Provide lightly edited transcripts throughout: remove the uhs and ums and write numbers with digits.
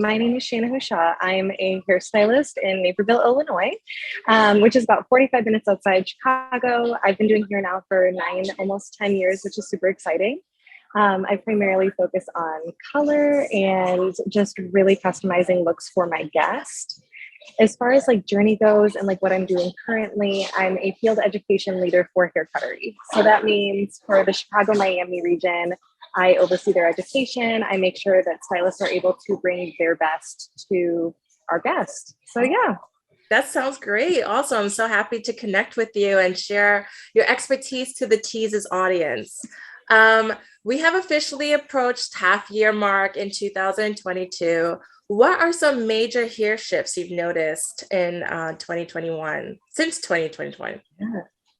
my name is Shanna Hushaw. I'm a hairstylist in Naperville, Illinois, which is about 45 minutes outside Chicago. I've been doing hair now for almost 10 years, which is super exciting. I primarily focus on color and just really customizing looks for my guest. As far as like journey goes and like what I'm doing currently, I'm a field education leader for HairCuttery. So that means for the Chicago, Miami region, I oversee their education. I make sure that stylists are able to bring their best to our guests. So yeah. That sounds great. Also, I'm so happy to connect with you and share your expertise to the Tease's audience. We have officially approached half-year mark in 2022. What are some major hair shifts you've noticed in 2021, since 2021? Yeah.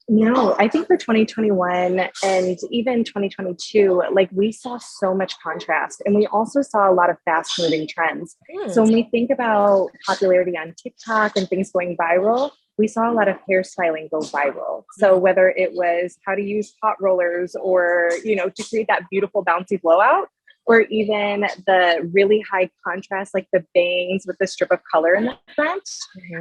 No, I think for 2021 and even 2022, like we saw so much contrast and we also saw a lot of fast moving trends. So when we think about popularity on TikTok and things going viral, we saw a lot of hairstyling go viral. So whether it was how to use hot rollers or, to create that beautiful bouncy blowout, or even the really high contrast, like the bangs with the strip of color in the front.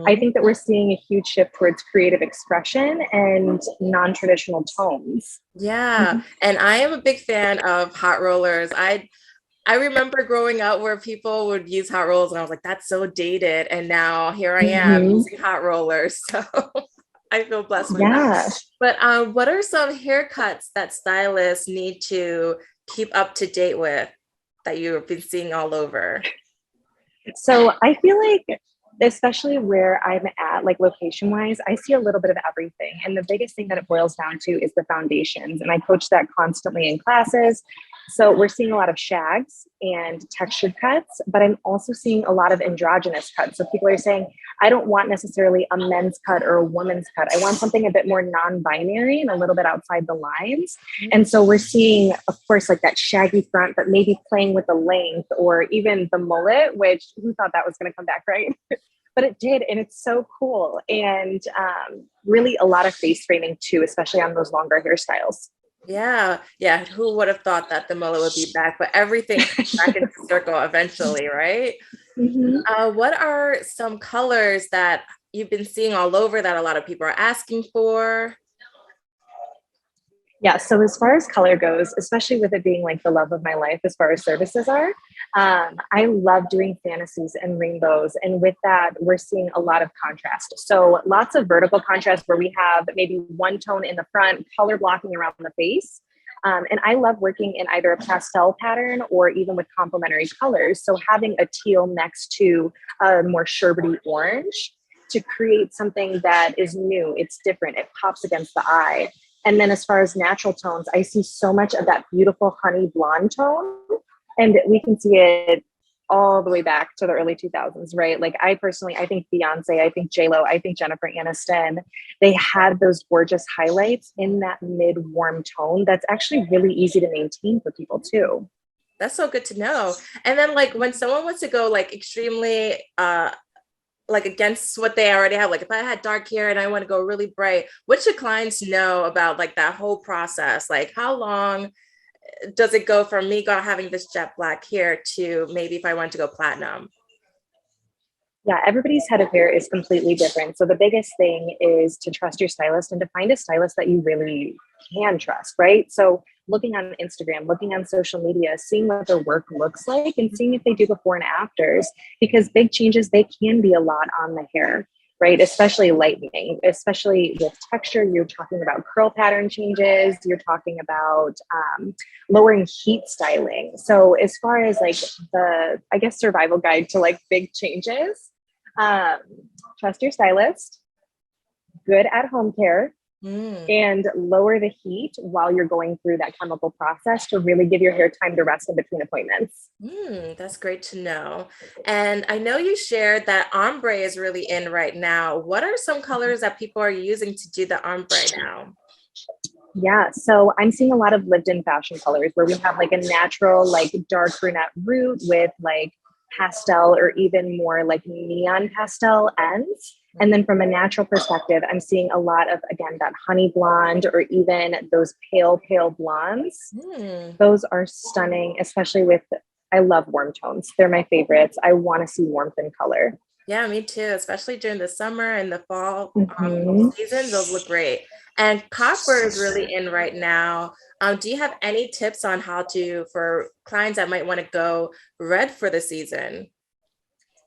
I think that we're seeing a huge shift towards creative expression and non-traditional tones. Yeah. And I am a big fan of hot rollers. I remember growing up where people would use hot rollers and I was like, that's so dated. And now here I am using hot rollers. So I feel blessed with that. But what are some haircuts that stylists need to keep up to date with that you've been seeing all over? So I feel like, especially where I'm at, like location wise, I see a little bit of everything. And the biggest thing that it boils down to is the foundations. And I coach that constantly in classes. So we're seeing a lot of shags and textured cuts, but I'm also seeing a lot of androgynous cuts. So people are saying, I don't want necessarily a men's cut or a woman's cut. I want something a bit more non-binary and a little bit outside the lines. And so we're seeing, of course, like that shaggy front, but maybe playing with the length or even the mullet, which who thought that was going to come back, right? But it did. And it's so cool. And really a lot of face framing too, especially on those longer hairstyles. Yeah. Who would have thought that the mullet would be back, but everything comes back into circle eventually, right? What are some colors that you've been seeing all over that a lot of people are asking for? Yeah, so as far as color goes, especially with it being like the love of my life as far as services are, I love doing fantasies and rainbows. And with that, we're seeing a lot of contrast. So lots of vertical contrast where we have maybe one tone in the front, color blocking around the face. And I love working in either a pastel pattern or even with complementary colors. So having a teal next to a more sherbety orange to create something that is new, it's different, it pops against the eye. And then as far as natural tones, I see so much of that beautiful honey blonde tone. And we can see it all the way back to the early 2000s, right? Like I think Beyonce, I think J-Lo, I think Jennifer Aniston, they had those gorgeous highlights in that mid-warm tone that's actually really easy to maintain for people too. That's so good to know. And then like when someone wants to go like extremely like against what they already have, like if I had dark hair and I want to go really bright, what should clients know about like that whole process? Like how long does it go from me having this jet black hair to maybe if I want to go platinum? Yeah, everybody's head of hair is completely different. So the biggest thing is to trust your stylist and to find a stylist that you really can trust, right? So looking on Instagram, looking on social media, seeing what their work looks like and seeing if they do before and afters, because big changes, they can be a lot on the hair, right? Especially lightening, especially with texture. You're talking about curl pattern changes. You're talking about lowering heat styling. So as far as like the, I guess, survival guide to like big changes, trust your stylist, good at home care, and lower the heat while you're going through that chemical process to really give your hair time to rest in between appointments. That's great to know. And I know you shared that ombre is really in right now. What are some colors that people are using to do the ombre now? Yeah, so I'm seeing a lot of lived in fashion colors where we have like a natural, like dark brunette root with like pastel or even more like neon pastel ends. And then from a natural perspective, I'm seeing a lot of, again, that honey blonde or even those pale blondes. Those are stunning, especially with I love warm tones. They're my favorites. I want to see warmth in color. Yeah, me too, especially during the summer and the fall Mm-hmm. season. Those look great. And copper is really in right now. Do you have any tips on how to, for clients that might want to go red for the season?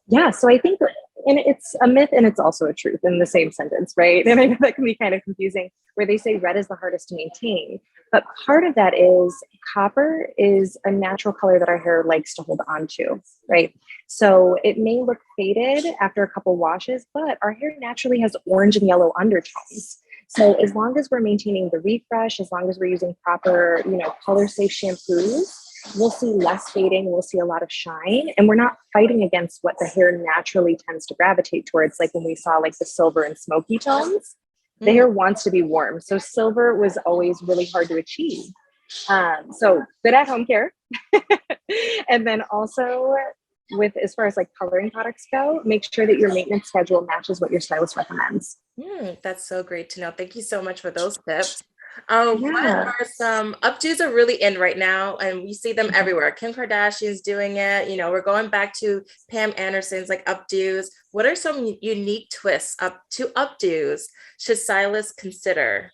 Yeah, so I think, and it's a myth and it's also a truth in the same sentence, right? And I know that can be kind of confusing where they say red is the hardest to maintain. But part of that is copper is a natural color that our hair likes to hold on to, right? So it may look faded after a couple washes, but our hair naturally has orange and yellow undertones. So as long as we're maintaining the refresh, as long as we're using proper, color safe shampoos, we'll see less fading, we'll see a lot of shine, and we're not fighting against what the hair naturally tends to gravitate towards, like when we saw like the silver and smoky tones. The hair wants to be warm. So silver was always really hard to achieve. So good at home care. And then also with, as far as like coloring products go, make sure that your maintenance schedule matches what your stylist recommends. That's so great to know. Thank you so much for those tips. What Yeah. are some updos are really in right now, and we see them everywhere. Kim Kardashian's doing it. We're going back to Pam Anderson's like updos. What are some unique twists up to updos should stylists consider?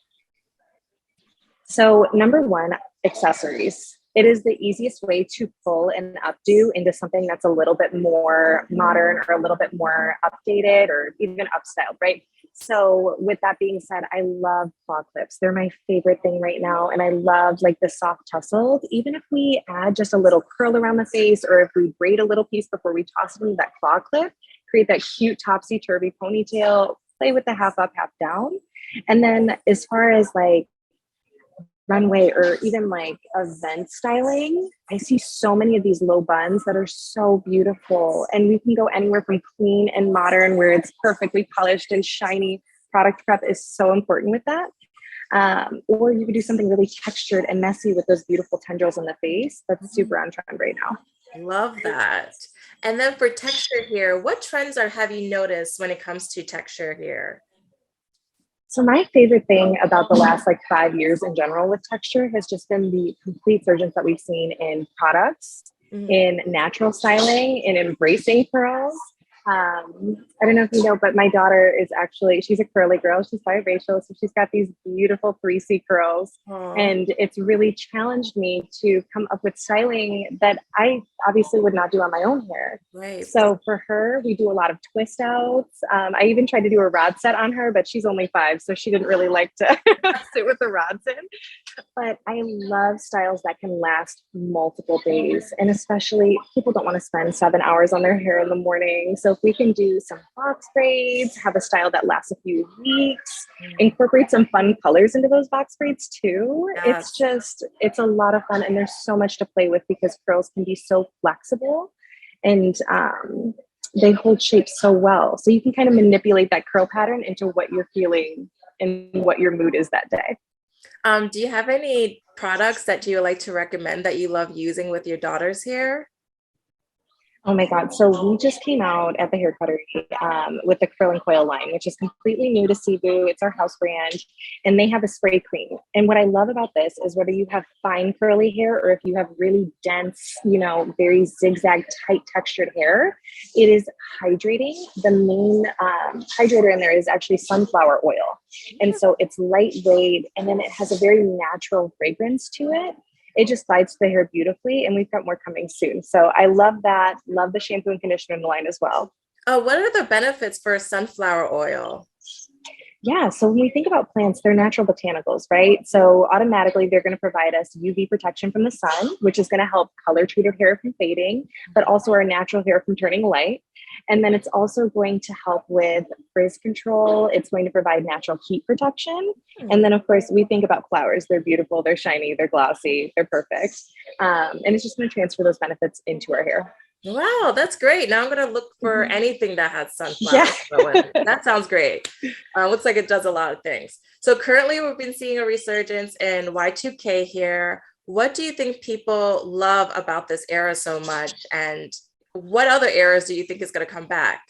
So number one, accessories. It is the easiest way to pull an updo into something that's a little bit more modern or a little bit more updated or even upstyled, right? So with that being said, I love claw clips. They're my favorite thing right now. And I love like the soft tussles. Even if we add just a little curl around the face, or if we braid a little piece before we toss it into that claw clip, create that cute topsy-turvy ponytail, play with the half up, half down. And then as far as like runway or even like event styling, I see so many of these low buns that are so beautiful. And we can go anywhere from clean and modern where it's perfectly polished and shiny. Product prep is so important with that. Or you could do something really textured and messy with those beautiful tendrils in the face. That's super on trend right now. Love that. And then for texture here, what trends have you noticed when it comes to texture here? So my favorite thing about the last like 5 years in general with texture has just been the complete surgence that we've seen in products, in natural styling, in embracing curls. I don't know if you know, but my daughter is actually, she's a curly girl. She's biracial. So she's got these beautiful 3C curls. Aww. And it's really challenged me to come up with styling that I obviously would not do on my own hair. Right. So for her, we do a lot of twist outs. I even tried to do a rod set on her, but she's only 5. So she didn't really like to sit with the rods in. But I love styles that can last multiple days. And especially people don't want to spend 7 hours on their hair in the morning. So if we can do some box braids, have a style that lasts a few weeks, incorporate some fun colors into those box braids too. Yes. It's a lot of fun. And there's so much to play with because curls can be so flexible and they hold shape so well. So you can kind of manipulate that curl pattern into what you're feeling and what your mood is that day. Do you have any products that you like to recommend that you love using with your daughter's hair? Oh my God. So we just came out at the HairCuttery with the Curl and Coil line, which is completely new to Cebu. It's our house brand, and they have a spray cream. And what I love about this is whether you have fine curly hair or if you have really dense, very zigzag, tight textured hair, it is hydrating. The main hydrator in there is actually sunflower oil. And so it's lightweight, and then it has a very natural fragrance to it. It just glides the hair beautifully, and we've got more coming soon. So I love that. Love the shampoo and conditioner in the line as well. Oh, what are the benefits for sunflower oil? Yeah, so when we think about plants, they're natural botanicals, right? So automatically they're going to provide us UV protection from the sun, which is going to help color treated hair from fading, but also our natural hair from turning light. And then it's also going to help with frizz control. It's going to provide natural heat protection. And then, of course, we think about flowers. They're beautiful, they're shiny, they're glossy, they're perfect. And it's just going to transfer those benefits into our hair. Wow, that's great. Now I'm going to look for anything that has sunflower oil in it. That sounds great. Looks like it does a lot of things. So currently we've been seeing a resurgence in Y2K hair. What do you think people love about this era so much? And what other eras do you think is going to come back?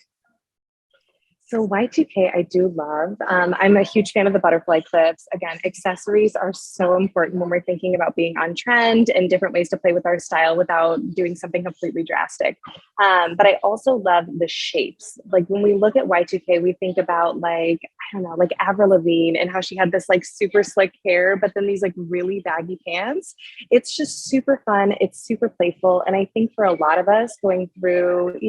So Y2K, I do love. I'm a huge fan of the butterfly clips. Again, accessories are so important when we're thinking about being on trend and different ways to play with our style without doing something completely drastic. But I also love the shapes. Like when we look at Y2K, we think about like, I don't know, like Avril Lavigne and how she had this like super slick hair, but then these like really baggy pants. It's just super fun. It's super playful. And I think for a lot of us going through,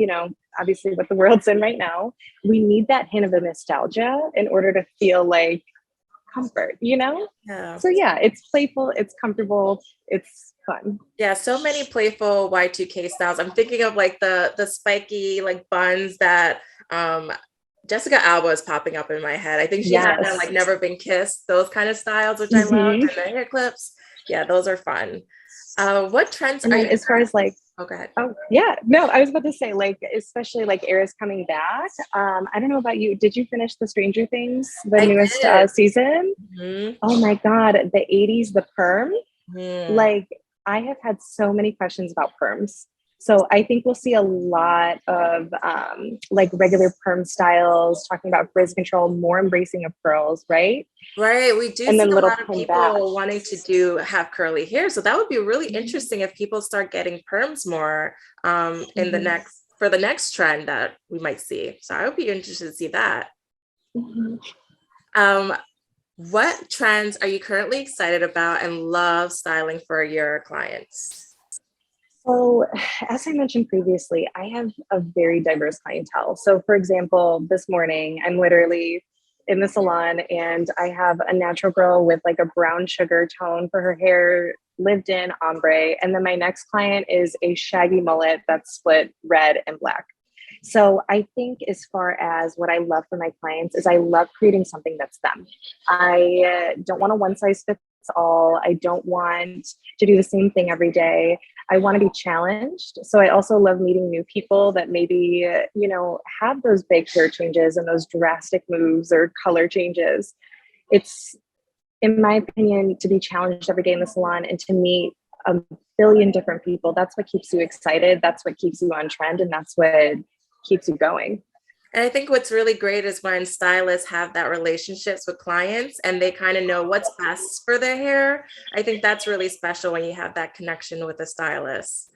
obviously what the world's in right now, we need that hint of a nostalgia in order to feel like comfort, Yeah. So yeah, it's playful, it's comfortable, it's fun. Yeah, so many playful Y2K styles. I'm thinking of like the spiky like buns that Jessica Alba is popping up in my head. I think she had that Yes. like Never Been Kissed, those kind of styles, which I love, and the hair clips. Yeah, those are fun. What trends And are then you as far as like, oh, go ahead. oh yeah, no, I was about to say like, especially like eras coming back. I don't know about you. Did you finish the Stranger Things, the I newest did. season? Mm-hmm. Oh my God, the 80s, the perm. Mm. Like I have had so many questions about perms. So I think we'll see a lot of like regular perm styles, talking about frizz control, more embracing of curls, right? Right. We do And see then a little lot of pin back. people wanting to have curly hair. So that would be really interesting if people start getting perms more in for the next trend that we might see. So I would be interested to see that. Mm-hmm. What trends are you currently excited about and love styling for your clients? So, as I mentioned previously, I have a very diverse clientele. So, for example, this morning, I'm literally in the salon and I have a natural girl with like a brown sugar tone for her hair, lived in ombre. And then my next client is a shaggy mullet that's split red and black. So I think as far as what I love for my clients is I love creating something that's them. I don't want a one size fits all. I don't want to do the same thing every day. I want to be challenged. So I also love meeting new people that maybe, have those big hair changes and those drastic moves or color changes. It's, in my opinion, to be challenged every day in the salon and to meet a billion different people. That's what keeps you excited. That's what keeps you on trend. And that's what keeps you going. And I think what's really great is when stylists have that relationships with clients and they kind of know what's best for their hair. I think that's really special when you have that connection with a stylist.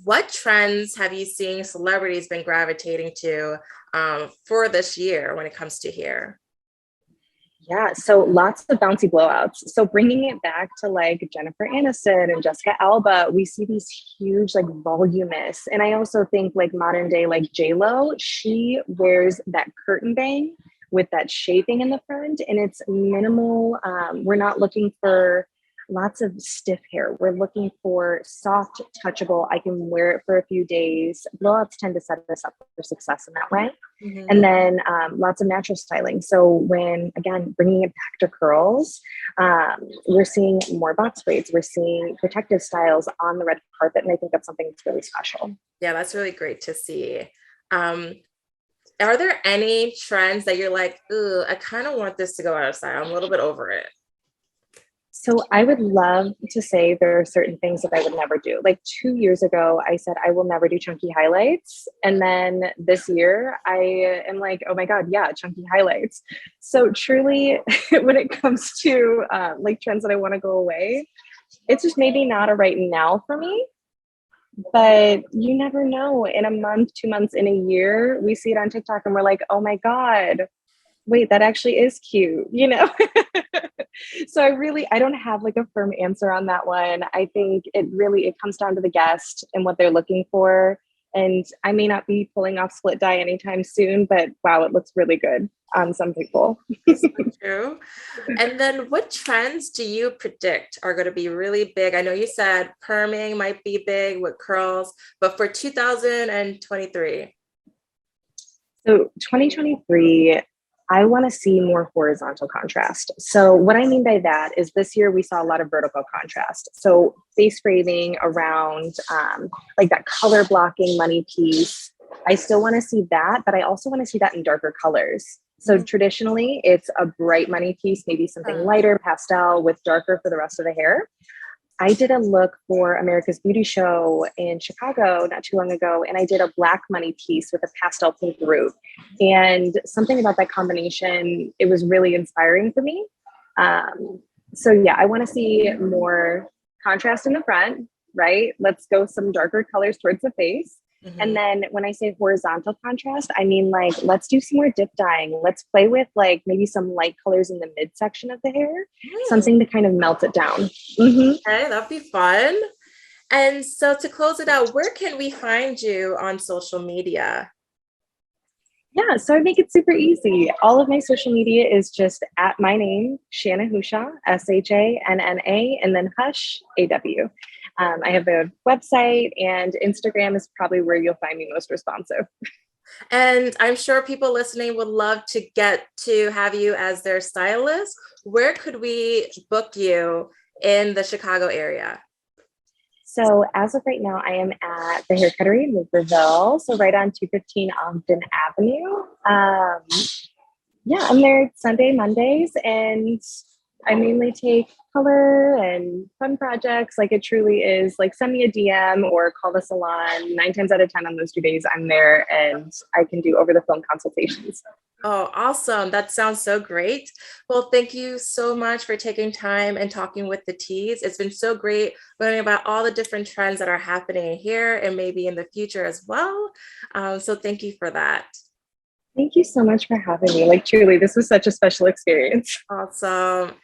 What trends have you seen celebrities been gravitating to for this year when it comes to hair? Yeah, so lots of bouncy blowouts. So bringing it back to like Jennifer Aniston and Jessica Alba, we see these huge, like voluminous. And I also think like modern day, like J-Lo, she wears that curtain bang with that shaping in the front and it's minimal. We're not looking for lots of stiff hair. We're looking for soft, touchable. I can wear it for a few days. Blowouts tend to set us up for success in that way. Mm-hmm. And then lots of natural styling. So when, again, bringing it back to curls, we're seeing more box braids. We're seeing protective styles on the red carpet. And I think that's something that's really special. Yeah, that's really great to see. Are there any trends that you're like, ooh, I kind of want this to go out of style. I'm a little bit over it. So I would love to say there are certain things that I would never do. Like 2 years ago, I said I will never do chunky highlights. And then this year I am like, oh my God, yeah, chunky highlights. So truly when it comes to like trends that I want to go away, it's just maybe not a right now for me. But you never know. In a month, 2 months, in a year, we see it on TikTok and we're like, oh my God, wait, that actually is cute, So I don't have like a firm answer on that one. I think it comes down to the guest and what they're looking for. And I may not be pulling off split dye anytime soon, but wow, it looks really good on some people. So true. And then what trends do you predict are going to be really big? I know you said perming might be big with curls, but for 2023? So 2023, I want to see more horizontal contrast. So what I mean by that is this year we saw a lot of vertical contrast. So face framing around like that color blocking money piece. I still want to see that, but I also want to see that in darker colors. So traditionally it's a bright money piece, maybe something lighter pastel with darker for the rest of the hair. I did a look for America's Beauty Show in Chicago not too long ago, and I did a black money piece with a pastel pink root. And something about that combination, it was really inspiring for me. So yeah, I want to see more contrast in the front, right? Let's go some darker colors towards the face. And then when I say horizontal contrast, I mean like, let's do some more dip dyeing. Let's play with like maybe some light colors in the midsection of the hair, something to kind of melt it down. Okay, that'd be fun. And so to close it out, where can we find you on social media? Yeah, so I make it super easy. All of my social media is just at my name, Shanna Hushaw, Shanna, and then Hush, AW. I have a website, and Instagram is probably where you'll find me most responsive. And I'm sure people listening would love to get to have you as their stylist. Where could we book you in the Chicago area? So as of right now, I am at the HairCuttery in Naperville, so right on 215 Ogden Avenue. Yeah, I'm there Sunday, Mondays, and I mainly take color and fun projects. Like it truly is like send me a DM or call the salon. 9 times out of 10 on those 2 days, I'm there and I can do over the phone consultations. Oh, awesome. That sounds so great. Well, thank you so much for taking time and talking with the Tease. It's been so great learning about all the different trends that are happening here and maybe in the future as well. So thank you for that. Thank you so much for having me. Like truly, this was such a special experience. Awesome.